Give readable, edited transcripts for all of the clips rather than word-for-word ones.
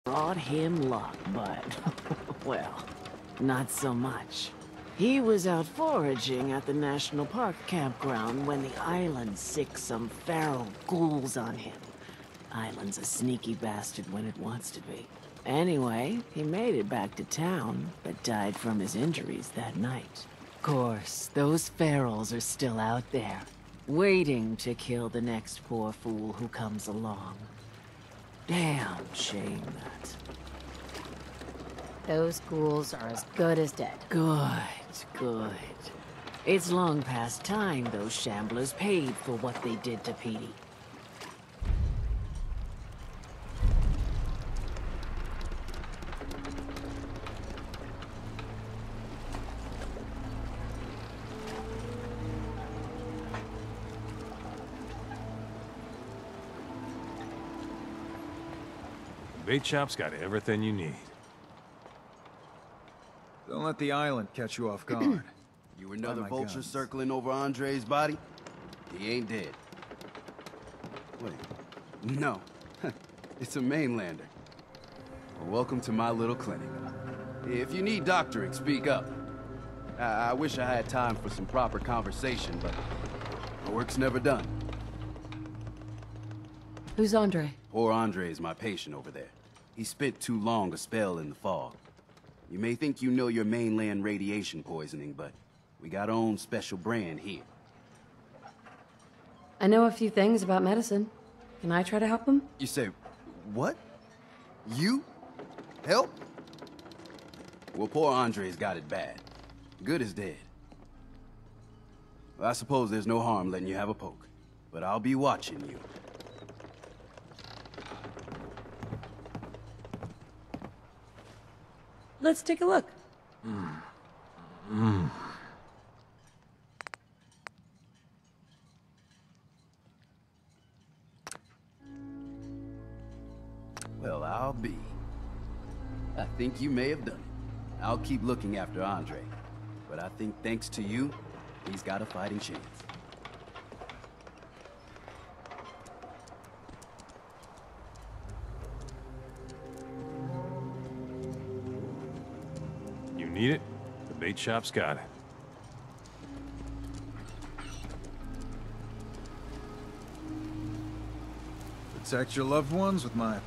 brought him luck, but, well, not so much. He was out foraging at the National Park campground when the island sicked some feral ghouls on him. Island's a sneaky bastard when it wants to be. Anyway, he made it back to town, but died from his injuries that night. Of course, those ferals are still out there, waiting to kill the next poor fool who comes along. Damn shame that. Those ghouls are as good as dead. Good, good. It's long past time those shamblers paid for what they did to Petey. Bait shop's got everything you need. Don't let the island catch you off guard. You another vulture circling over Andre's body? He ain't dead. Wait, no. It's a mainlander. Well, welcome to my little clinic. If you need doctoring, speak up. I wish I had time for some proper conversation, but my work's never done. Who's Andre? Poor Andre is my patient over there. He spent too long a spell in the fog. You may think you know your mainland radiation poisoning, but we got our own special brand here. I know a few things about medicine. Can I try to help him? You say, what? You? Help? Well, poor Andre's got it bad. Good as dead. Well, I suppose there's no harm letting you have a poke, but I'll be watching you. Let's take a look. Well, I'll be. I think you may have done it. I'll keep looking after Andre. But I think thanks to you, he's got a fighting chance. You need it? The bait shop's got it. Protect your loved ones with my...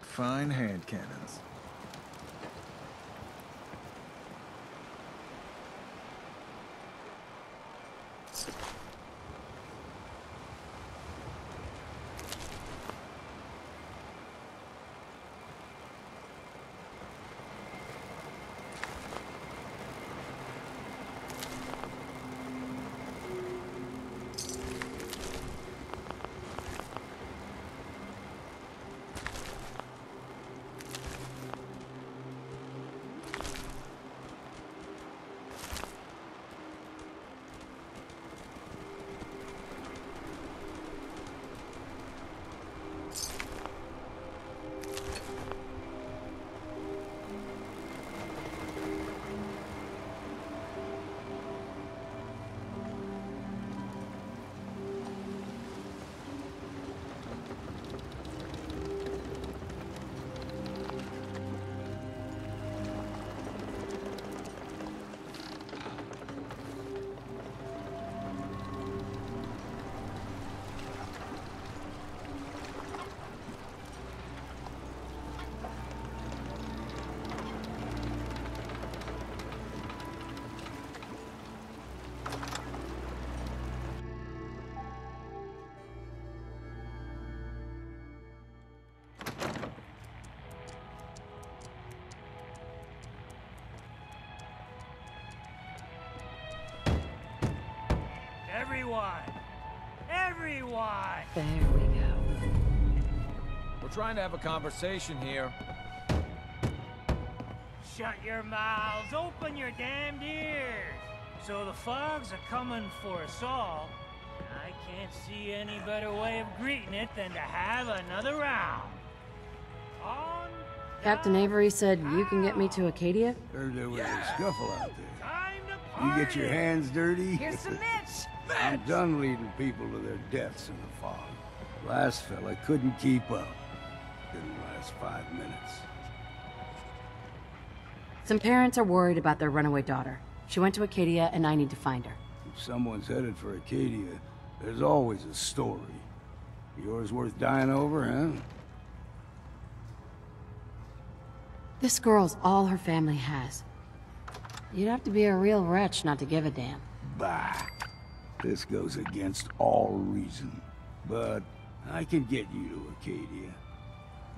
fine hand cannons. Everyone! There we go. We're trying to have a conversation here. Shut your mouths, open your damned ears! So the fogs are coming for us all. I can't see any better way of greeting it than to have another round. On Captain Avery said you can get me to Acadia? Heard there was a scuffle out there. Time to You party. get your hands dirty? Here's some Mitch! I'm done leading people to their deaths in the fog. Last fella couldn't keep up. Didn't last 5 minutes. Some parents are worried about their runaway daughter. She went to Acadia, and I need to find her. If someone's headed for Acadia, there's always a story. Yours worth dying over, huh? This girl's all her family has. You'd have to be a real wretch not to give a damn. Bah. This goes against all reason. But I can get you to Acadia.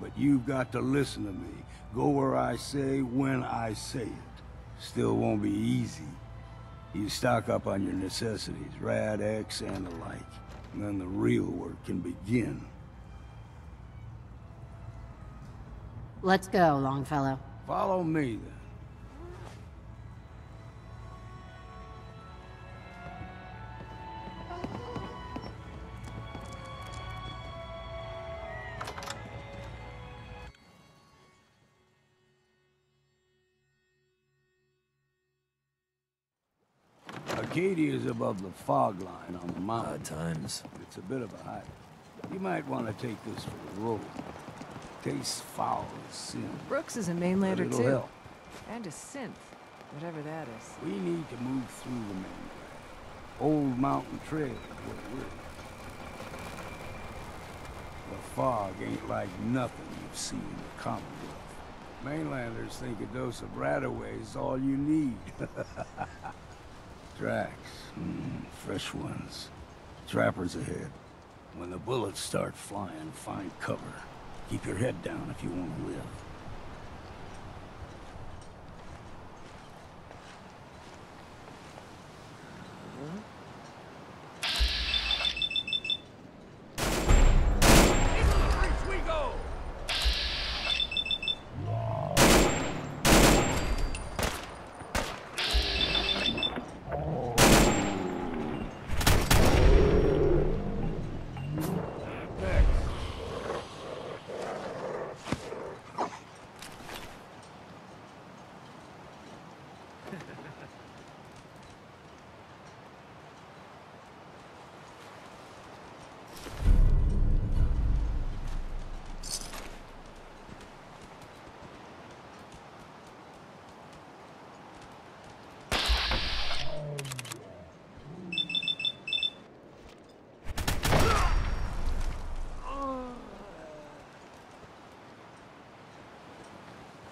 But you've got to listen to me. Go where I say, when I say it. Still won't be easy. You stock up on your necessities, Rad, X, and the like. And then the real work can begin. Let's go, Longfellow. Follow me, then. Acadia is above the fog line on the mountain. Odd times. It's a bit of a hike. You might want to take this for the road. Tastes foul as sin. Brooks is a But mainlander it'll too. help. And a synth, whatever that is. We need to move through the mainland. Old mountain trail is where we're. The fog ain't like nothing you've seen in the Commonwealth. Mainlanders think a dose of Radaway is all you need. Tracks. Fresh ones. Trappers ahead. When the bullets start flying, find cover. Keep your head down if you want to live.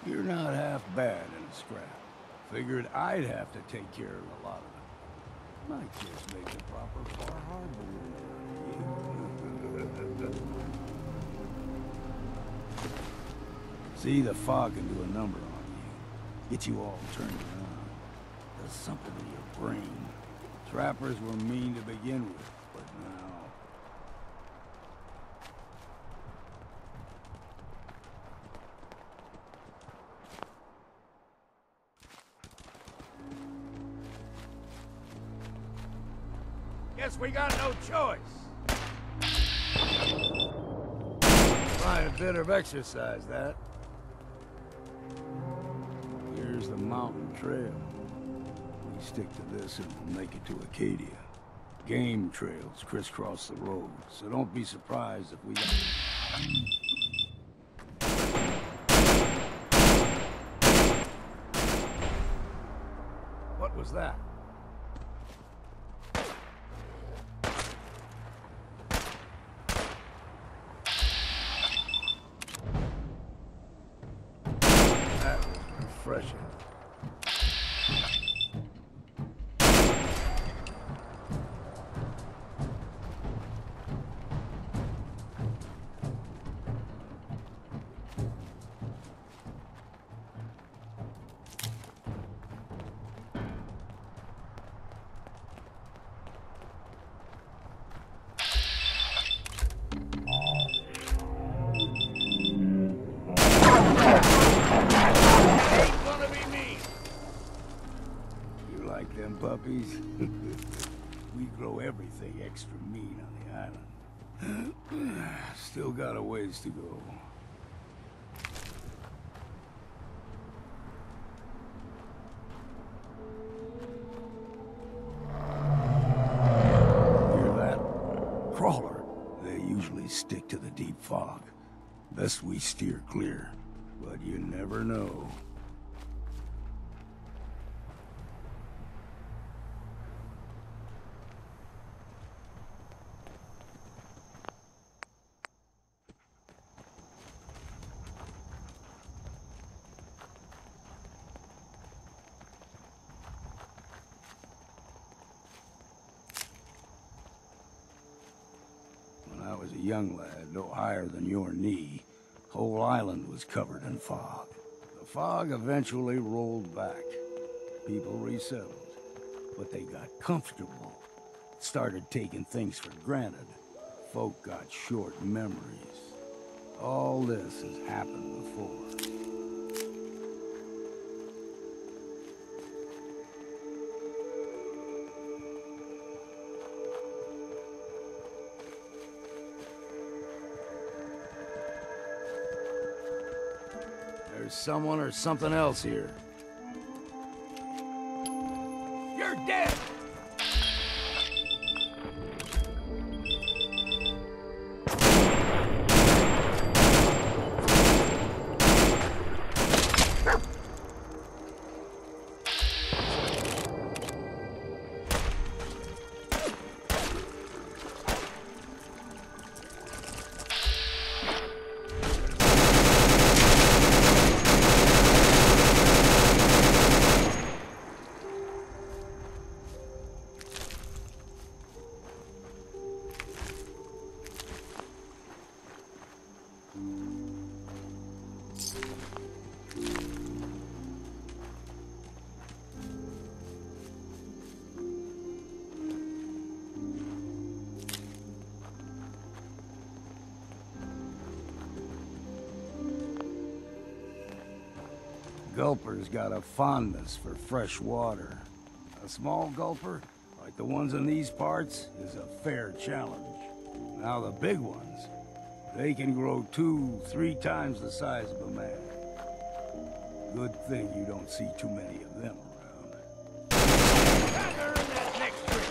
You're not half bad in a scrap. Figured I'd have to take care of a lot of them. Might just make a proper Far Harbor woman. See, the fog can do a number on you. Get you all turned around. Does something in your brain. Trappers were mean to begin with, but now... Guess we got no choice. Find a bit of exercise, that. Here's the mountain trail. We stick to this and we'll make it to Acadia. Game trails crisscross the road, so don't be surprised if we got... What was that? That was refreshing. Puppies. We grow everything extra mean on the island. Still got a ways to go. stick to the deep fog. Best we steer clear, but you never know. When I was a young lad, no higher than your knee, whole island was covered in fog. The fog eventually rolled back. People resettled, but they got comfortable. Started taking things for granted. Folk got short memories. All this has happened before. There's someone or something else here. You're dead! Gulper's got a fondness for fresh water. A small gulper, like the ones in these parts, is a fair challenge. Now the big ones, they can grow 2-3 times the size of a man. Good thing you don't see too many of them around. Gather in that next tree.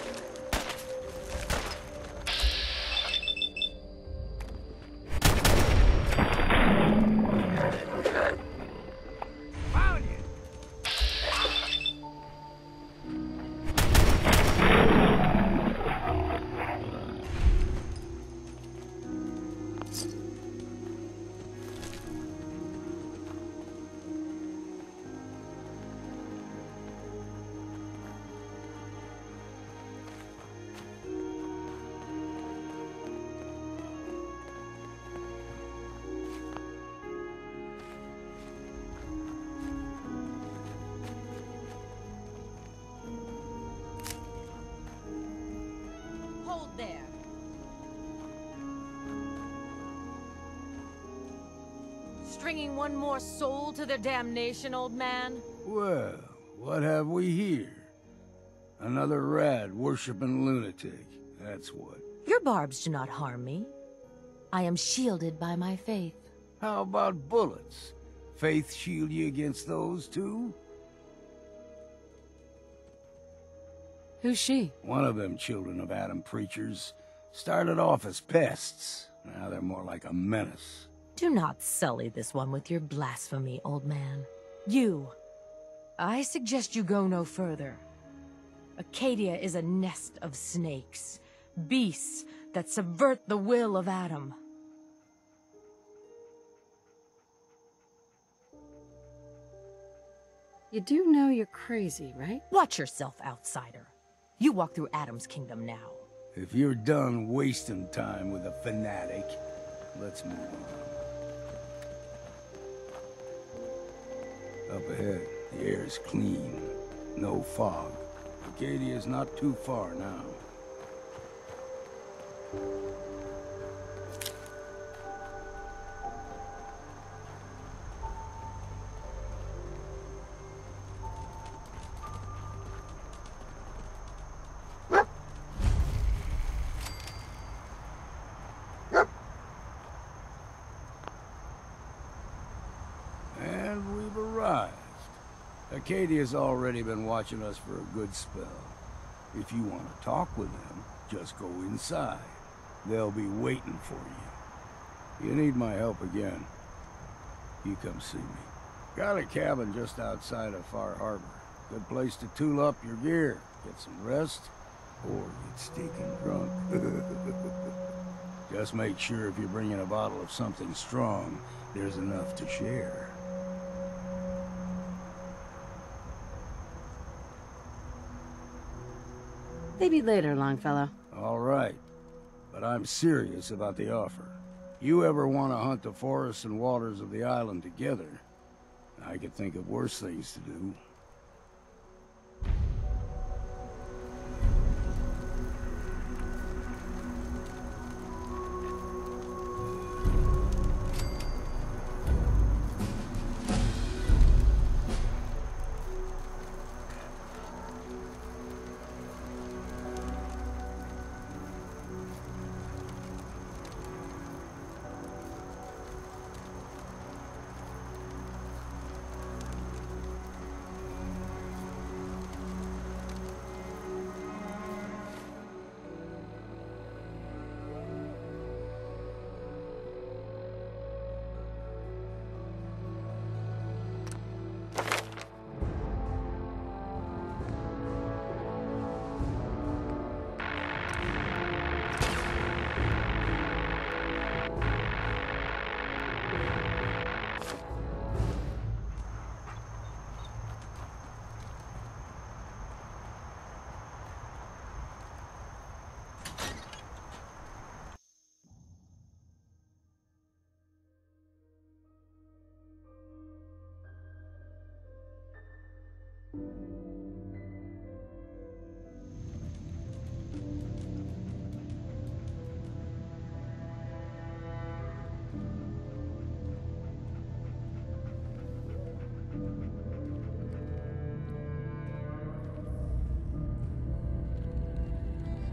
There. Stringing one more soul to their damnation, old man? Well, what have we here? Another rad-worshipping lunatic, that's what. Your barbs do not harm me. I am shielded by my faith. How about bullets? Faith shield you against those, too? Who's she? One of them children of Adam preachers. Started off as pests. Now they're more like a menace. Do not sully this one with your blasphemy, old man. You. I suggest you go no further. Acadia is a nest of snakes. Beasts that subvert the will of Adam. You do know you're crazy, right? Watch yourself, outsider. You walk through Adam's kingdom now. If you're done wasting time with a fanatic, let's move on. Up ahead, the air's clean. No fog. Acadia's not too far now. And we've arrived. Acadia's already been watching us for a good spell. If you want to talk with them, just go inside. They'll be waiting for you. You need my help again, you come see me. Got a cabin just outside of Far Harbor. Good place to tool up your gear, get some rest, or get stinking drunk. Just make sure if you're bringing a bottle of something strong, there's enough to share. Maybe later, Longfellow. All right, but I'm serious about the offer. You ever want to hunt the forests and waters of the island together, I could think of worse things to do.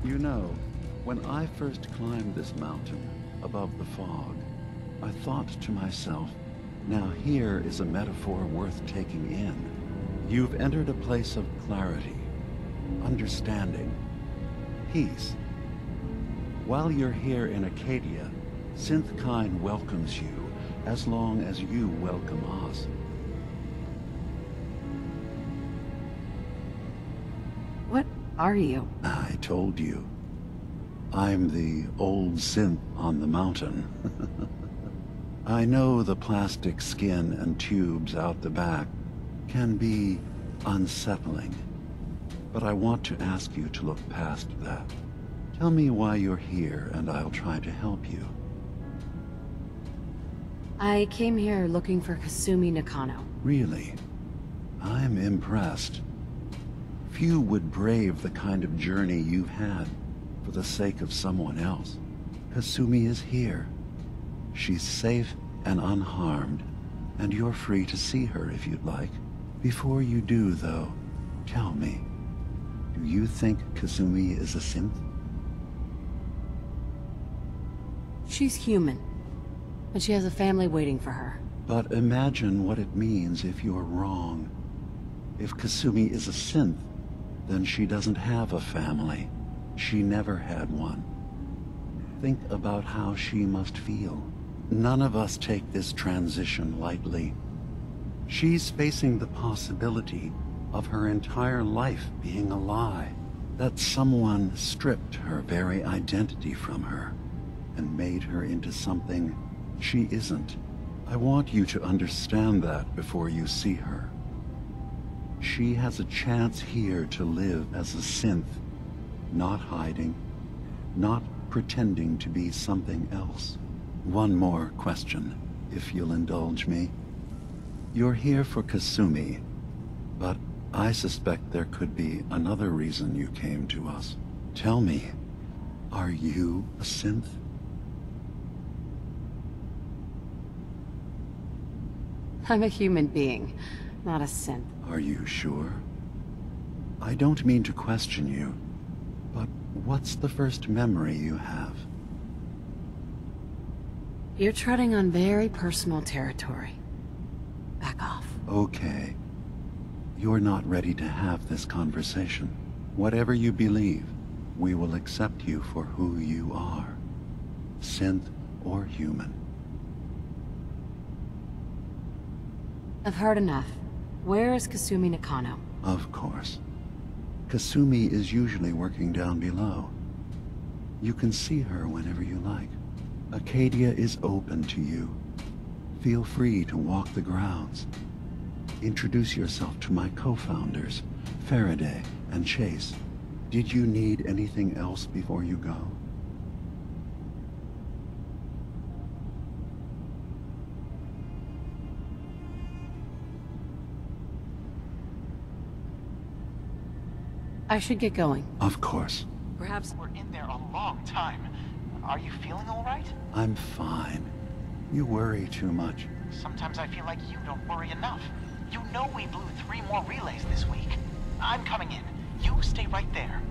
You know, when I first climbed this mountain above the fog, I thought to myself, now here is a metaphor worth taking in. You've entered a place of clarity, understanding, peace. While you're here in Acadia, Synthkind welcomes you as long as you welcome us. What are you? I told you. I'm the old synth on the mountain. I know the plastic skin and tubes out the back can be unsettling, but I want to ask you to look past that. Tell me why you're here, and I'll try to help you. I came here looking for Kasumi Nakano. Really? I'm impressed. Few would brave the kind of journey you've had for the sake of someone else. Kasumi is here. She's safe and unharmed, and you're free to see her if you'd like. Before you do, though, tell me, do you think Kasumi is a synth? She's human, and she has a family waiting for her. But imagine what it means if you're wrong. If Kasumi is a synth, then she doesn't have a family. She never had one. Think about how she must feel. None of us take this transition lightly. She's facing the possibility of her entire life being a lie, that someone stripped her very identity from her and made her into something she isn't. I want you to understand that before you see her. She has a chance here to live as a synth, not hiding, not pretending to be something else. One more question, if you'll indulge me. You're here for Kasumi, but I suspect there could be another reason you came to us. Tell me, are you a synth? I'm a human being, not a synth. Are you sure? I don't mean to question you, but what's the first memory you have? You're treading on very personal territory. Back off. Okay. You're not ready to have this conversation. Whatever you believe, we will accept you for who you are. Synth or human. I've heard enough. Where is Kasumi Nakano? Of course. Kasumi is usually working down below. You can see her whenever you like. Acadia is open to you. Feel free to walk the grounds. Introduce yourself to my co-founders, Faraday and Chase. Did you need anything else before you go? I should get going. Of course. Perhaps we're in there a long time. Are you feeling all right? I'm fine. You worry too much. Sometimes I feel like you don't worry enough. You know we blew 3 more relays this week. I'm coming in. You stay right there.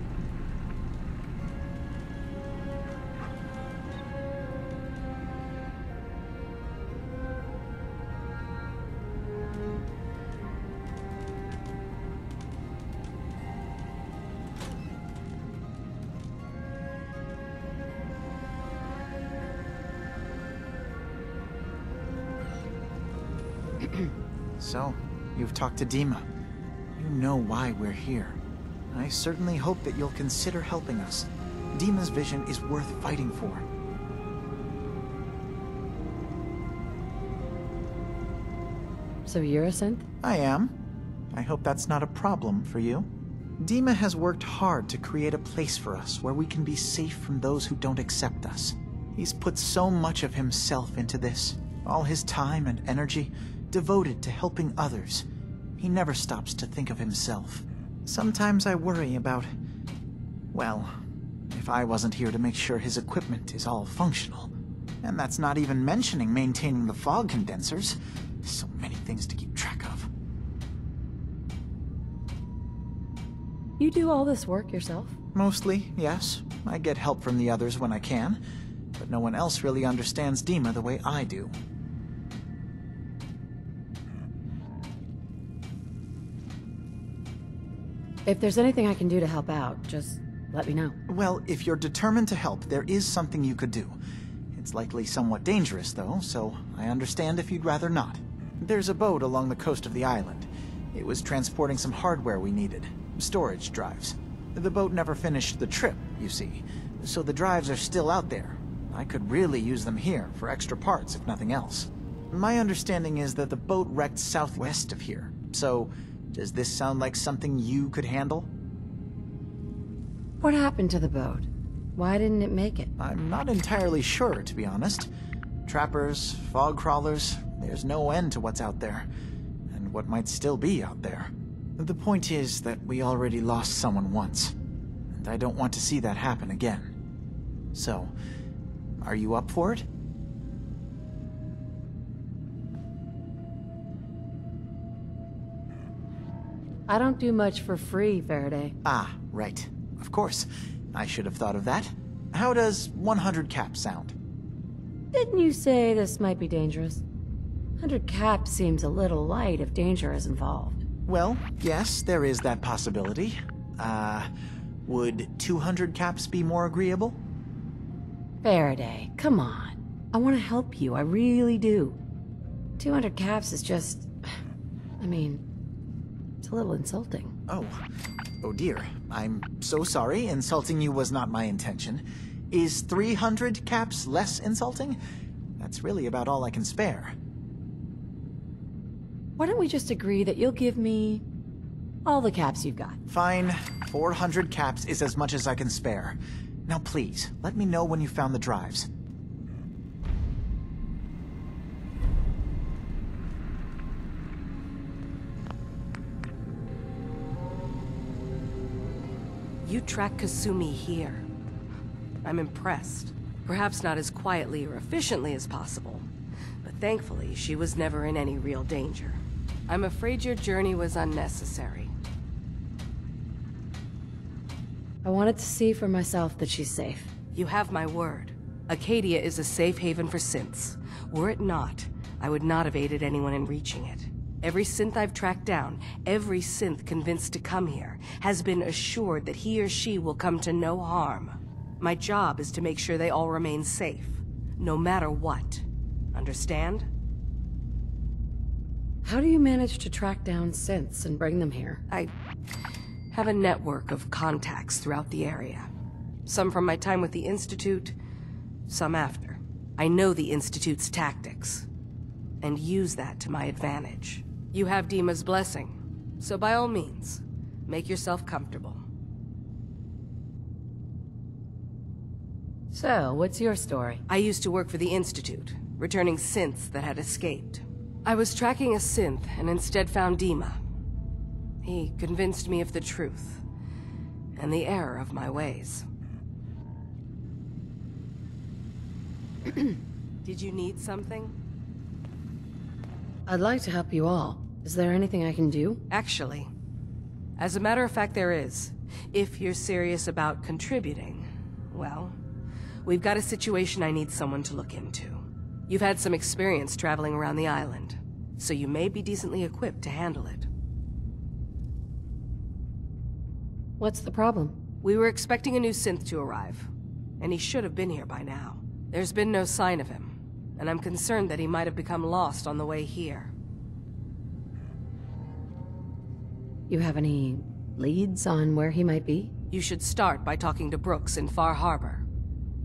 So, you've talked to Dima. You know why we're here. I certainly hope that you'll consider helping us. Dima's vision is worth fighting for. So you're a synth? I am. I hope that's not a problem for you. Dima has worked hard to create a place for us where we can be safe from those who don't accept us. He's put so much of himself into this, all his time and energy devoted to helping others. He never stops to think of himself. Sometimes I worry about, well, if I wasn't here to make sure his equipment is all functional. And that's not even mentioning maintaining the fog condensers. So many things to keep track of. You do all this work yourself? Mostly, yes. I get help from the others when I can, but no one else really understands Dima the way I do. If there's anything I can do to help out, just let me know. Well, if you're determined to help, there is something you could do. It's likely somewhat dangerous, though, so I understand if you'd rather not. There's a boat along the coast of the island. It was transporting some hardware we needed. Storage drives. The boat never finished the trip, you see, so the drives are still out there. I could really use them here for extra parts, if nothing else. My understanding is that the boat wrecked southwest of here, so does this sound like something you could handle? What happened to the boat? Why didn't it make it? I'm not entirely sure, to be honest. Trappers, fog crawlers, there's no end to what's out there, and what might still be out there. The point is that we already lost someone once, and I don't want to see that happen again. So, are you up for it? I don't do much for free, Faraday. Ah, right. Of course. I should have thought of that. How does 100 caps sound? Didn't you say this might be dangerous? 100 caps seems a little light if danger is involved. Well, yes, there is that possibility. Would 200 caps be more agreeable? Faraday, come on. I want to help you, I really do. 200 caps is just... I mean, it's a little insulting. Oh dear. I'm so sorry. Insulting you was not my intention. Is 300 caps less insulting? That's really about all I can spare. Why don't we just agree that you'll give me all the caps you've got? Fine. 400 caps is as much as I can spare. Now please, let me know when you found the drives. You track Kasumi here. I'm impressed. Perhaps not as quietly or efficiently as possible, but thankfully she was never in any real danger. I'm afraid your journey was unnecessary. I wanted to see for myself that she's safe. You have my word. Acadia is a safe haven for synths. Were it not, I would not have aided anyone in reaching it. Every synth I've tracked down, every synth convinced to come here, has been assured that he or she will come to no harm. My job is to make sure they all remain safe, no matter what. Understand? How do you manage to track down synths and bring them here? I have a network of contacts throughout the area. Some from my time with the Institute, some after. I know the Institute's tactics, and use that to my advantage. You have Dima's blessing, so by all means, make yourself comfortable. So, what's your story? I used to work for the Institute, returning synths that had escaped. I was tracking a synth and instead found Dima. He convinced me of the truth, and the error of my ways. Did you need something? I'd like to help you all. Is there anything I can do? Actually, as a matter of fact, there is. If you're serious about contributing, well, we've got a situation I need someone to look into. You've had some experience traveling around the island, so you may be decently equipped to handle it. What's the problem? We were expecting a new synth to arrive, and he should have been here by now. There's been no sign of him, and I'm concerned that he might have become lost on the way here. You have any leads on where he might be? You should start by talking to Brooks in Far Harbor.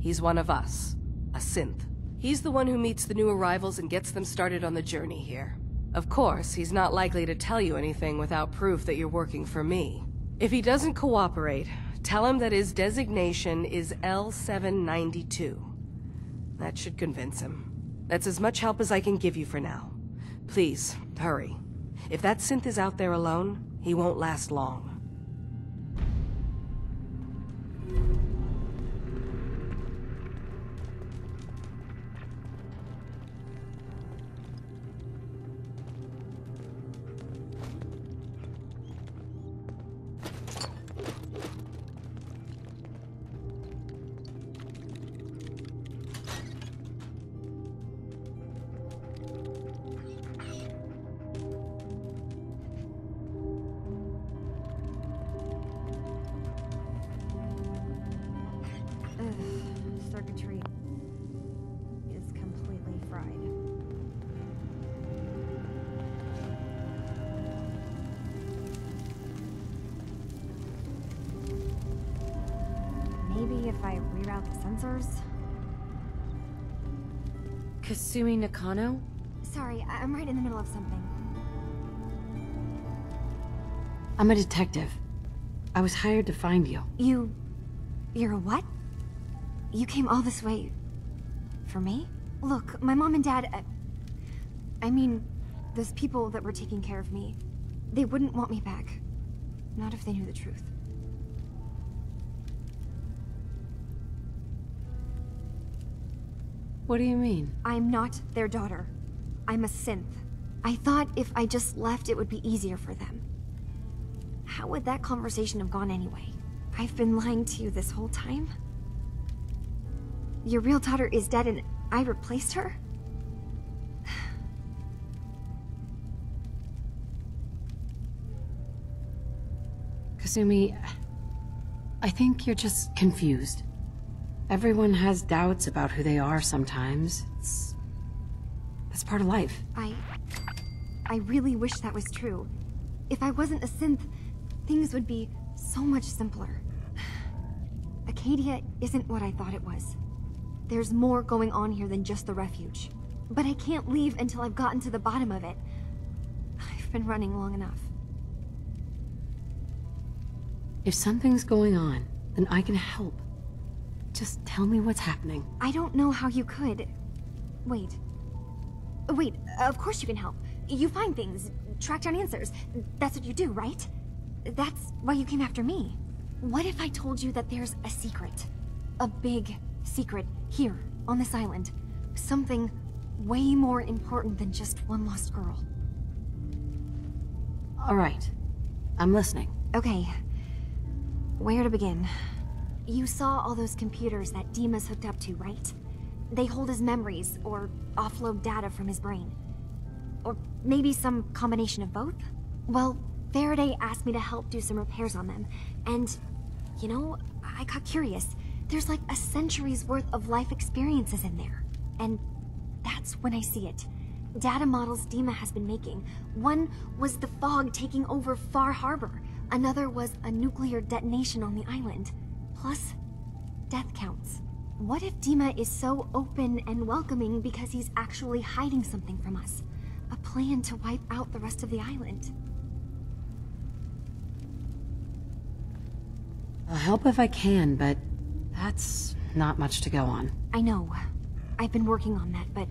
He's one of us, a synth. He's the one who meets the new arrivals and gets them started on the journey here. Of course, he's not likely to tell you anything without proof that you're working for me. If he doesn't cooperate, tell him that his designation is L792. That should convince him. That's as much help as I can give you for now. Please, hurry. If that synth is out there alone, he won't last long. Circuitry is completely fried. Maybe if I reroute the sensors? Kasumi Nakano? Sorry, I'm right in the middle of something. I'm a detective. I was hired to find you. You're a what? You came all this way... for me? Look, my mom and dad... I mean, those people that were taking care of me, they wouldn't want me back. Not if they knew the truth. What do you mean? I'm not their daughter. I'm a synth. I thought if I just left, it would be easier for them. How would that conversation have gone anyway? I've been lying to you this whole time? Your real daughter is dead and I replaced her? Kasumi, I think you're just confused. Everyone has doubts about who they are sometimes. That's part of life. I really wish that was true. If I wasn't a synth, things would be so much simpler. Acadia isn't what I thought it was. There's more going on here than just the refuge. But I can't leave until I've gotten to the bottom of it. I've been running long enough. If something's going on, then I can help. Just tell me what's happening. I don't know how you could. Wait, of course you can help. You find things, track down answers. That's what you do, right? That's why you came after me. What if I told you that there's a secret? A big secret here, on this island. Something way more important than just one lost girl. All right. I'm listening. Okay. Where to begin? You saw all those computers that Dima's hooked up to, right? They hold his memories, or offload data from his brain. Or maybe some combination of both? Well, Faraday asked me to help do some repairs on them, and, you know, I got curious. There's like a century's worth of life experiences in there. And that's when I see it. data models Dima has been making. One was the fog taking over Far Harbor. Another was a nuclear detonation on the island. Plus, death counts. What if Dima is so open and welcoming because he's actually hiding something from us? A plan to wipe out the rest of the island. I'll help if I can, but that's not much to go on. I know. I've been working on that, but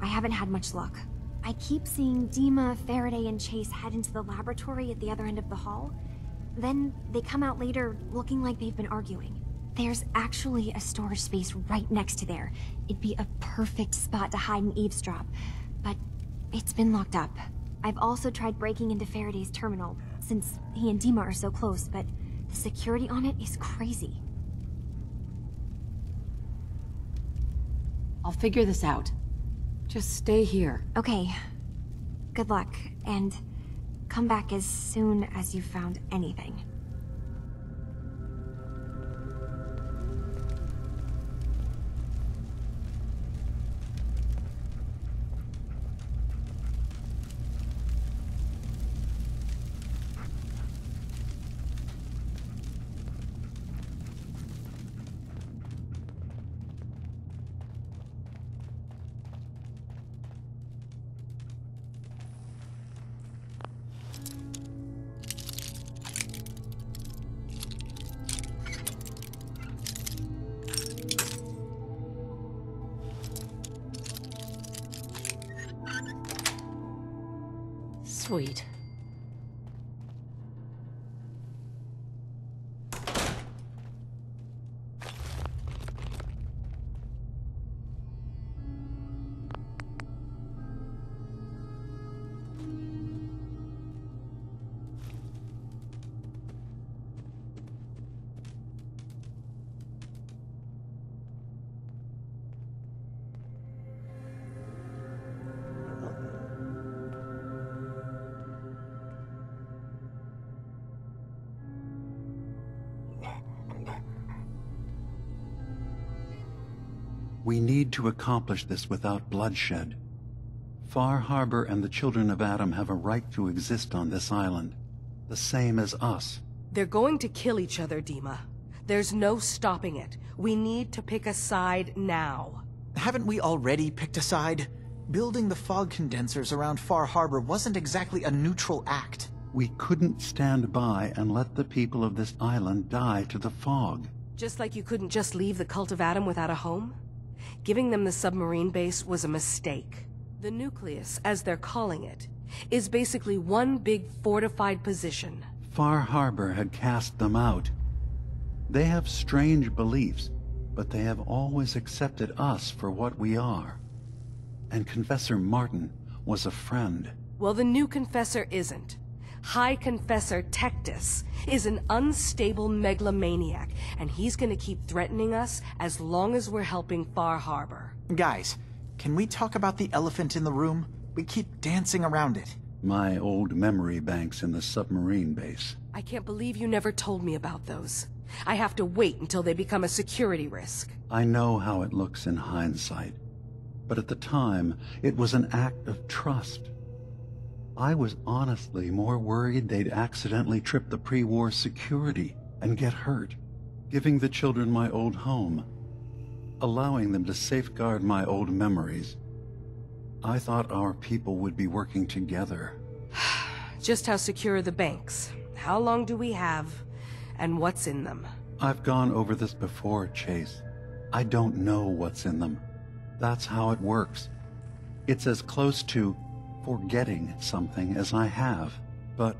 I haven't had much luck. I keep seeing Dima, Faraday, and Chase head into the laboratory at the other end of the hall. Then they come out later looking like they've been arguing. There's actually a storage space right next to there. It'd be a perfect spot to hide and eavesdrop, but it's been locked up. I've also tried breaking into Faraday's terminal, since he and Dima are so close, but the security on it is crazy. I'll figure this out. Just stay here. Okay. Good luck, and come back as soon as you've found anything. Sweet. We need to accomplish this without bloodshed. Far Harbor and the children of Adam have a right to exist on this island, the same as us. They're going to kill each other, Dima. There's no stopping it. We need to pick a side now. Haven't we already picked a side? Building the fog condensers around Far Harbor wasn't exactly a neutral act. We couldn't stand by and let the people of this island die to the fog. Just like you couldn't just leave the Cult of Adam without a home? Giving them the submarine base was a mistake. The nucleus, as they're calling it, is basically one big fortified position. Far Harbor had cast them out. They have strange beliefs, but they have always accepted us for what we are. And Confessor Martin was a friend. Well, the new Confessor isn't. High Confessor Tectus is an unstable megalomaniac, and he's gonna keep threatening us as long as we're helping Far Harbor. Guys, can we talk about the elephant in the room? We keep dancing around it. My old memory banks in the submarine base. I can't believe you never told me about those. I have to wait until they become a security risk. I know how it looks in hindsight, but at the time, it was an act of trust. I was honestly more worried they'd accidentally trip the pre-war security and get hurt, giving the children my old home, allowing them to safeguard my old memories. I thought our people would be working together. Just how secure are the banks? How long do we have? And what's in them? I've gone over this before, Chase. I don't know what's in them. That's how it works. It's as close to forgetting something as I have, but